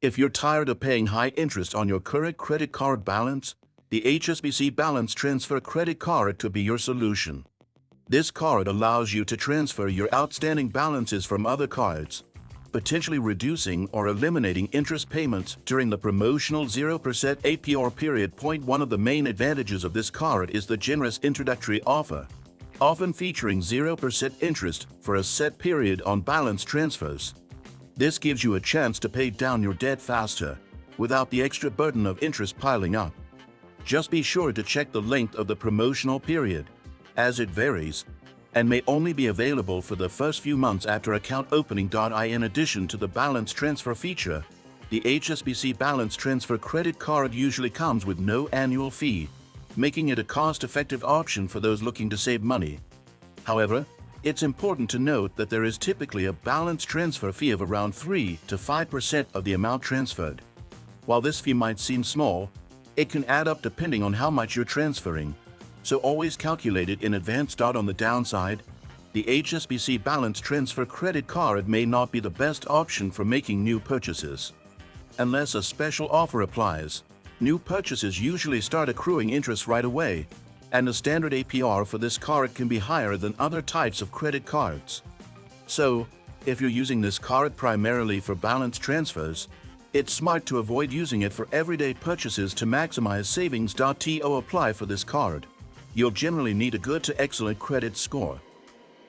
If you're tired of paying high interest on your current credit card balance, the HSBC Balance Transfer Credit Card could be your solution. This card allows you to transfer your outstanding balances from other cards, potentially reducing or eliminating interest payments during the promotional 0% APR period. One of the main advantages of this card is the generous introductory offer, often featuring 0% interest for a set period on balance transfers. This gives you a chance to pay down your debt faster, without the extra burden of interest piling up. Just be sure to check the length of the promotional period, as it varies, and may only be available for the first few months after account opening. In addition to the balance transfer feature, the HSBC Balance Transfer Credit Card usually comes with no annual fee, making it a cost-effective option for those looking to save money. However, it's important to note that there is typically a balance transfer fee of around 3 to 5% of the amount transferred. While this fee might seem small, it can add up depending on how much you're transferring, so always calculate it in advance. On the downside, the HSBC Balance Transfer Credit Card may not be the best option for making new purchases. Unless a special offer applies, new purchases usually start accruing interest right away, and the standard APR for this card can be higher than other types of credit cards. So, if you're using this card primarily for balance transfers, it's smart to avoid using it for everyday purchases to maximize savings. To apply for this card, you'll generally need a good to excellent credit score.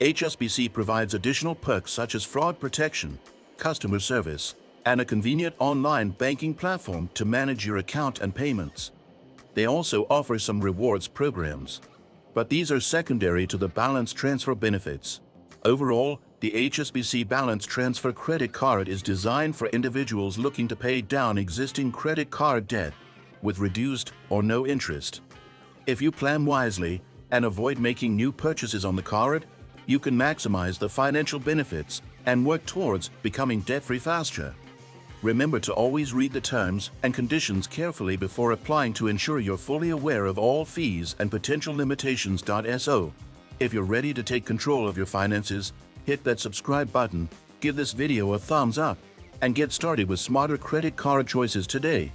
HSBC provides additional perks such as fraud protection, customer service, and a convenient online banking platform to manage your account and payments. They also offer some rewards programs, but these are secondary to the balance transfer benefits. Overall, the HSBC Balance Transfer Credit Card is designed for individuals looking to pay down existing credit card debt with reduced or no interest. If you plan wisely and avoid making new purchases on the card, you can maximize the financial benefits and work towards becoming debt-free faster. Remember to always read the terms and conditions carefully before applying to ensure you're fully aware of all fees and potential limitations. If you're ready to take control of your finances, hit that subscribe button, give this video a thumbs up, and get started with smarter credit card choices today.